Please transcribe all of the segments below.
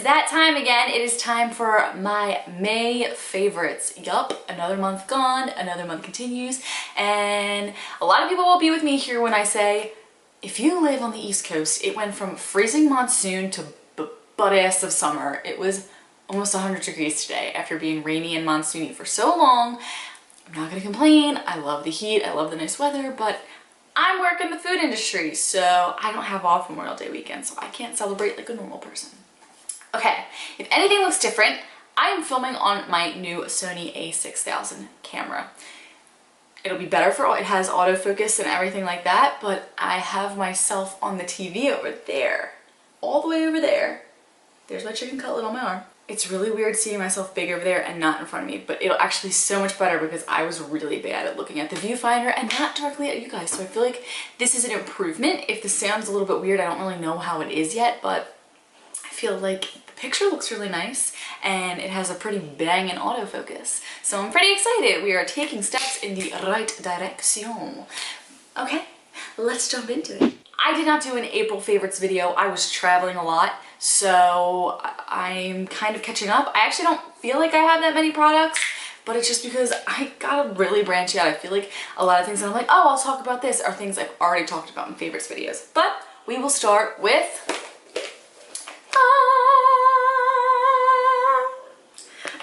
is that time again. It is time for my May favorites. Yup, another month gone, another month continues, and a lot of people will be with me here when I say, if you live on the East Coast, it went from freezing monsoon to butt-ass of summer. It was almost 100 degrees today after being rainy and monsoony for so long. I'm not gonna complain. I love the heat, I love the nice weather, but I'm working the food industry, so I don't have off Memorial Day weekend, so I can't celebrate like a normal person. Okay, if anything looks different, I am filming on my new Sony a6000 camera. It'll be better for, it has autofocus and everything like that, but I have myself on the TV over there, all the way over there. There's my chicken cutlet on my arm. It's really weird seeing myself big over there and not in front of me, but it'll actually be so much better because I was really bad at looking at the viewfinder and not directly at you guys. So I feel like this is an improvement. If the sound's a little bit weird, I don't really know how it is yet, but I feel like the picture looks really nice and it has a pretty banging autofocus. So I'm pretty excited. We are taking steps in the right direction. Okay, let's jump into it. I did not do an April favorites video. I was traveling a lot, so I'm kind of catching up. I actually don't feel like I have that many products, but it's just because I gotta really branch out. I feel like a lot of things that I'm like, oh, I'll talk about this, are things I've already talked about in favorites videos. But we will start with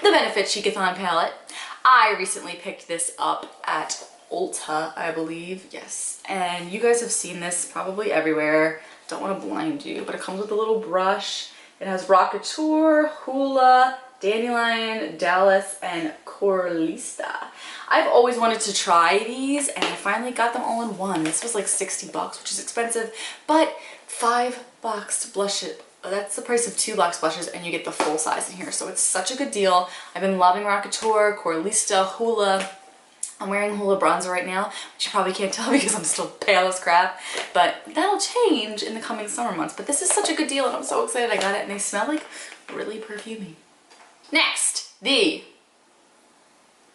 the Benefit Cheekathon palette. I recently picked this up at Ulta, I believe, yes. And you guys have seen this probably everywhere. Don't want to blind you, but it comes with a little brush. It has Rockateur, Hula, Dandelion, Dallas, and Coralista. I've always wanted to try these, and I finally got them all in one. This was like 60 bucks, which is expensive, but 5 box blushes. That's the price of 2 box blushes, and you get the full size in here. So it's such a good deal. I've been loving Rockateur, Coralista, Hula. I'm wearing Hula bronzer right now, which you probably can't tell because I'm still pale as crap, but that'll change in the coming summer months. But this is such a good deal and I'm so excited I got it, and they smell like really perfumey. Next, the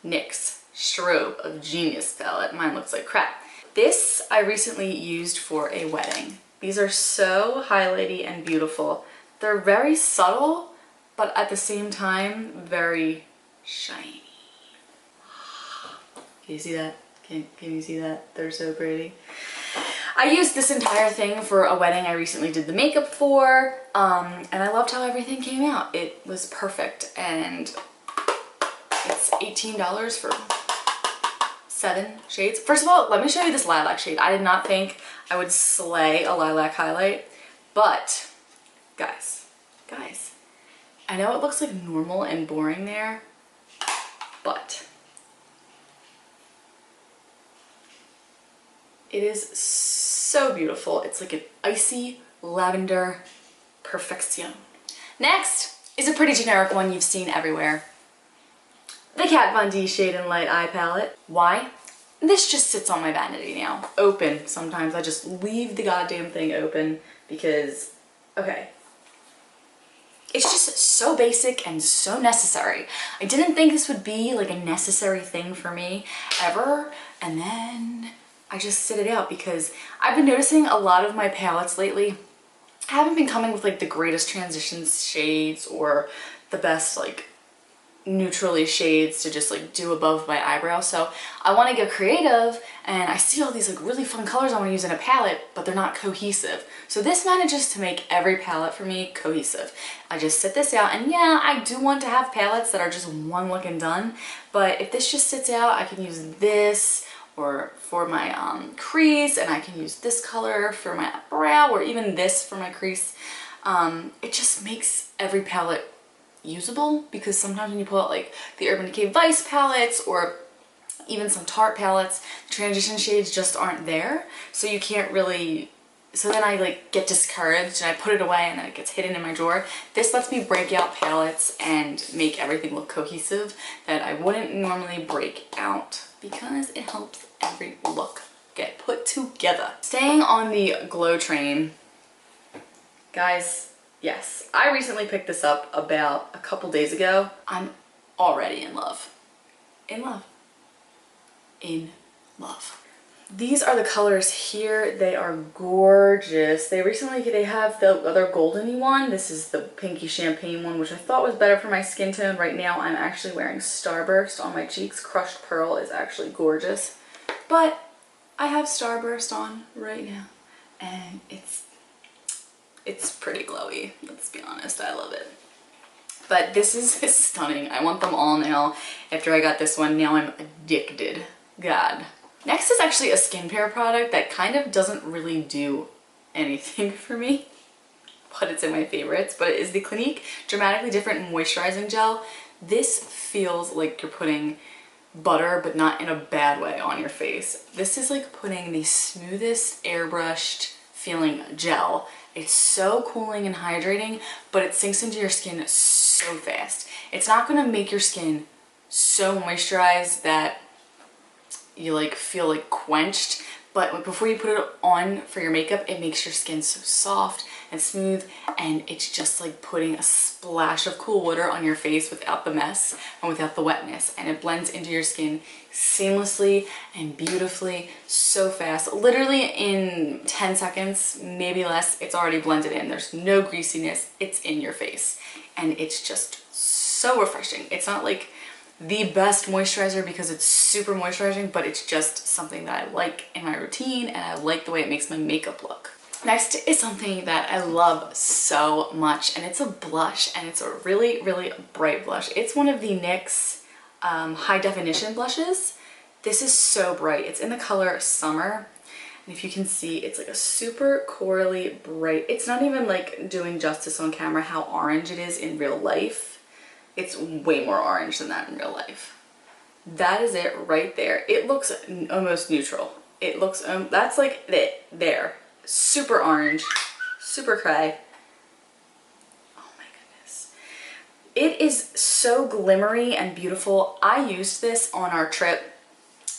NYX Strobe of Genius palette. Mine looks like crap. This I recently used for a wedding. These are so highlighty and beautiful. They're very subtle, but at the same time, very shiny. Can you see that? Can you see that? They're so pretty. I used this entire thing for a wedding I recently did the makeup for, and I loved how everything came out. It was perfect, and it's $18 for 7 shades. First of all, let me show you this lilac shade. I did not think I would slay a lilac highlight, but guys, I know it looks like normal and boring there, but it is so beautiful. It's like an icy lavender perfection. Next is a pretty generic one you've seen everywhere. The Kat Von D Shade and Light Eye Palette. Why? This just sits on my vanity now. Open sometimes. I just leave the goddamn thing open because, okay. It's just so basic and so necessary. I didn't think this would be like a necessary thing for me ever, and then I just sit it out because I've been noticing a lot of my palettes lately haven't been coming with like the greatest transitions shades or the best like neutrally shades to just like do above my eyebrow. So I want to get creative, and I see all these like really fun colors I want to use in a palette, but they're not cohesive. So this manages to make every palette for me cohesive. I just sit this out, and yeah, I do want to have palettes that are just one look and done, but if this just sits out, I can use this or for my crease, and I can use this color for my brow, or even this for my crease. It just makes every palette usable, because sometimes when you pull out like the Urban Decay Vice palettes or even some Tarte palettes, the transition shades just aren't there, so you can't really, so then I like get discouraged and I put it away and then it gets hidden in my drawer. This lets me break out palettes and make everything look cohesive that I wouldn't normally break out, because it helps every look get put together. Staying on the glow train, guys, yes, I recently picked this up about a couple days ago. I'm already in love. In love. In love. These are the colors here. They are gorgeous. They have the other goldeny one. This is the pinky champagne one, which I thought was better for my skin tone. Right now I'm actually wearing Starburst on my cheeks. Crushed Pearl is actually gorgeous. But I have Starburst on right now and it's pretty glowy. Let's be honest, I love it. But this is stunning. I want them all now. After I got this one, now I'm addicted. God. Next is actually a skincare product that kind of doesn't really do anything for me, but it's in my favorites. But it is the Clinique Dramatically Different Moisturizing Gel. This feels like you're putting butter, but not in a bad way, on your face. This is like putting the smoothest airbrushed feeling gel. It's so cooling and hydrating, but it sinks into your skin so fast. It's not gonna make your skin so moisturized that you like feel like quenched, but before you put it on for your makeup, it makes your skin so soft and smooth, and it's just like putting a splash of cool water on your face without the mess and without the wetness, and it blends into your skin seamlessly and beautifully, so fast. Literally in 10 seconds, maybe less, it's already blended in. There's no greasiness, it's in your face, and it's just so refreshing. It's not like the best moisturizer because it's super moisturizing, but it's just something that I like in my routine, and I like the way it makes my makeup look. Next is something that I love so much, and it's a blush, and it's a really, really bright blush. It's one of the NYX high definition blushes. This is so bright. It's in the color Summer, and if you can see, it's like a super corally bright. It's not even like doing justice on camera how orange it is in real life. It's way more orange than that in real life. That is it right there. It looks almost neutral. It looks, that's like it there. Super orange, super cray. Oh my goodness. It is so glimmery and beautiful. I used this on our trip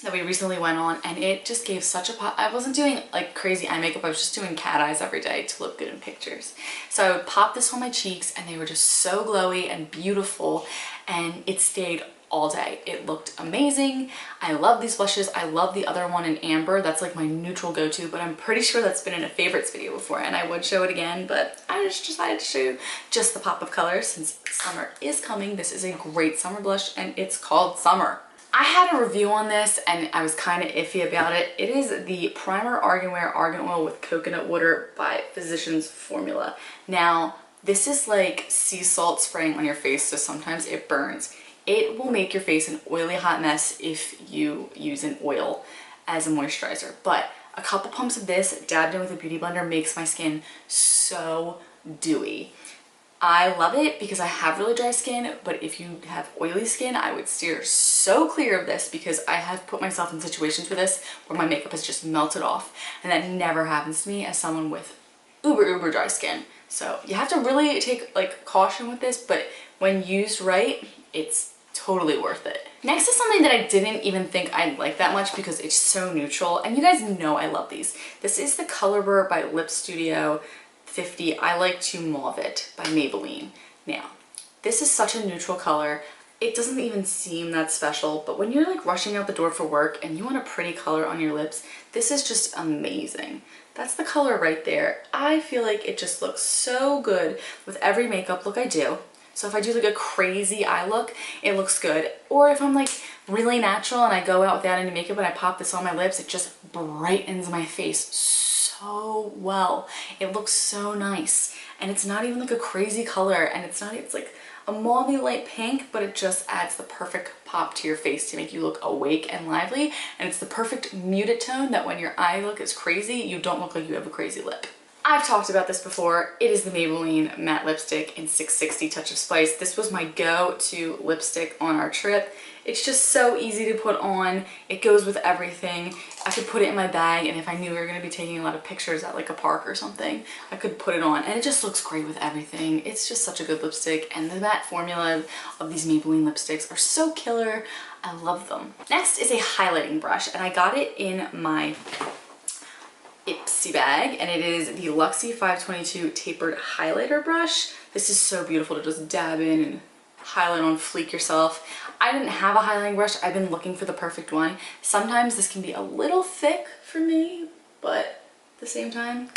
that we recently went on, and it just gave such a pop. I wasn't doing like crazy eye makeup. I was just doing cat eyes every day to look good in pictures. So I would pop this on my cheeks, and they were just so glowy and beautiful, and it stayed all day. It looked amazing. I love these blushes. I love the other one in Amber. That's like my neutral go-to, but I'm pretty sure that's been in a favorites video before, and I would show it again, but I just decided to show you just the pop of color since summer is coming. This is a great summer blush, and it's called Summer. I had a review on this and I was kind of iffy about it. It is the Primer Argan Wear Argan Oil with Coconut Water by Physicians Formula. Now, this is like sea salt spraying on your face, so sometimes it burns. It will make your face an oily hot mess if you use an oil as a moisturizer, but a couple pumps of this dabbed in with a beauty blender makes my skin so dewy. I love it because I have really dry skin, but if you have oily skin, I would steer so clear of this because I have put myself in situations with this where my makeup has just melted off, and that never happens to me as someone with uber dry skin. So you have to really take like caution with this, but when used right, it's totally worth it. Next is something that I didn't even think I'd like that much because it's so neutral, and you guys know I love these. This is the Color Burr by Lip Studio 50 I Like to Mauve It by Maybelline. Now, this is such a neutral color. It doesn't even seem that special, but when you're like rushing out the door for work and you want a pretty color on your lips, this is just amazing. That's the color right there. I feel like it just looks so good with every makeup look I do. So if I do like a crazy eye look, it looks good. Or if I'm like really natural and I go out without any makeup and I pop this on my lips, it just brightens my face so well. It looks so nice, and it's not even like a crazy color, and it's like a mauve light pink, but it just adds the perfect pop to your face to make you look awake and lively, and it's the perfect muted tone that when your eye look is crazy, you don't look like you have a crazy lip. I've talked about this before. It is the Maybelline matte lipstick in 660 Touch of Spice. This was my go-to lipstick on our trip. It's just so easy to put on. It goes with everything. I could put it in my bag, and if I knew we were going to be taking a lot of pictures at like a park or something, I could put it on, and it just looks great with everything. It's just such a good lipstick, and the matte formula of these Maybelline lipsticks are so killer. I love them. Next is a highlighting brush, and I got it in my Ipsy bag, and it is the Luxie 522 tapered highlighter brush. This is so beautiful to just dab in and highlight on fleek yourself. I didn't have a highlighting brush. I've been looking for the perfect one. Sometimes this can be a little thick for me, but at the same time,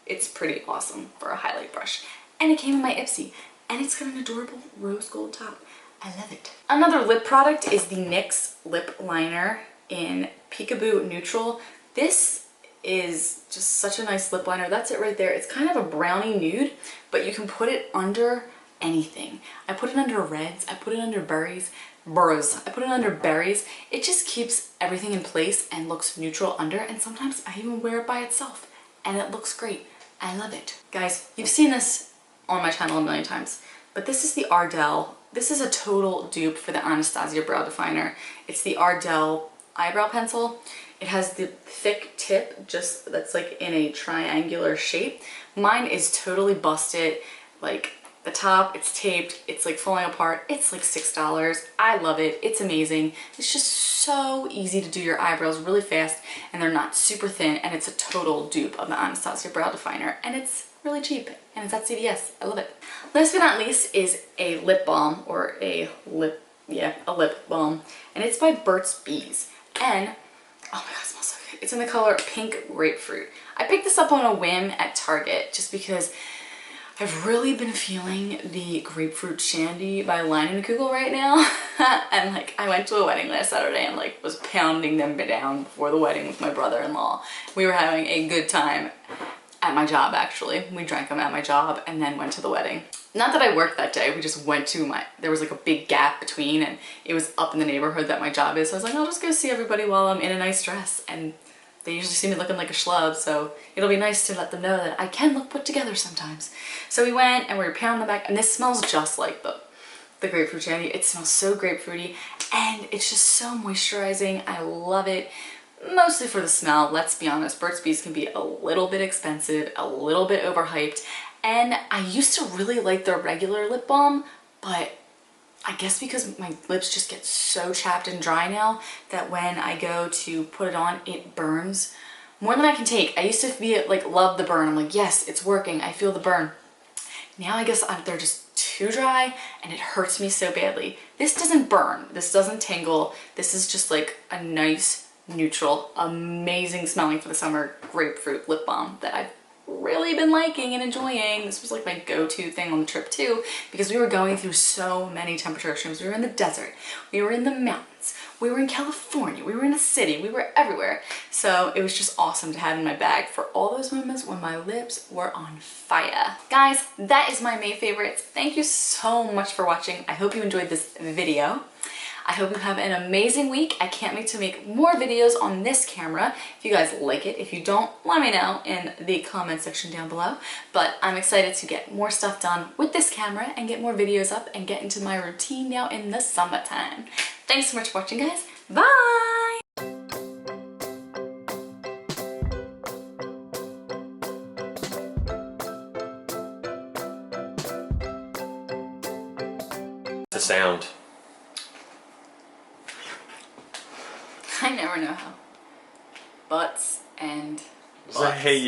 it's pretty awesome for a highlight brush. And it came in my Ipsy, and it's got an adorable rose gold top. I love it. Another lip product is the NYX lip liner in Peekaboo Neutral. This is just such a nice lip liner. That's it right there. It's kind of a brownie nude, but you can put it under anything. I put it under reds, I put it under berries, I put it under berries. It just keeps everything in place and looks neutral under, and sometimes I even wear it by itself and it looks great. I love it. Guys, you've seen this on my channel a million times, but this is the Ardell. This is a total dupe for the Anastasia Brow Definer. It's the Ardell eyebrow pencil. It has the thick tip, just that's like in a triangular shape. Mine is totally busted. Like the top, it's taped, it's like falling apart. It's like $6. I love it. It's amazing. It's just so easy to do your eyebrows really fast, and they're not super thin, and it's a total dupe of the Anastasia Brow Definer, and it's really cheap, and it's at CVS. I love it. Last but not least is a lip balm, or a lip balm, and it's by Burt's Bees. And oh my god, it smells so good. It's in the color Pink Grapefruit. I picked this up on a whim at Target just because I've really been feeling the Grapefruit Shandy by Line & Kugel right now. And like, I went to a wedding last Saturday and like was pounding them down before the wedding with my brother-in-law. We were having a good time at my job, actually. We drank them at my job and then went to the wedding. Not that I worked that day, we just went to there was like a big gap between, and it was up in the neighborhood that my job is. So I was like, I'll just go see everybody while I'm in a nice dress. And they usually see me looking like a schlub, so it'll be nice to let them know that I can look put together sometimes. So we went and we were pounding them back, and this smells just like the Grapefruit Shandy. It smells so grapefruity, and it's just so moisturizing. I love it. Mostly for the smell, let's be honest. Burt's Bees can be a little bit expensive, a little bit overhyped, and I used to really like their regular lip balm, but I guess because my lips just get so chapped and dry now that when I go to put it on, it burns more than I can take. I used to be like, love the burn. I'm like, yes, it's working. I feel the burn. Now I guess they're just too dry and it hurts me so badly. This doesn't burn. This doesn't tingle. This is just like a nice, neutral, amazing smelling for the summer grapefruit lip balm that I've really been liking and enjoying. This was like my go-to thing on the trip too, because we were going through so many temperature extremes. We were in the desert, we were in the mountains, we were in California, we were in a city, we were everywhere. So it was just awesome to have in my bag for all those moments when my lips were on fire. Guys, that is my May favorites. Thank you so much for watching. I hope you enjoyed this video. I hope you have an amazing week. I can't wait to make more videos on this camera. If you guys like it, if you don't, let me know in the comment section down below. But I'm excited to get more stuff done with this camera and get more videos up and get into my routine now in the summertime. Thanks so much for watching, guys. Bye! The sound. I never know how. Butts and Hey.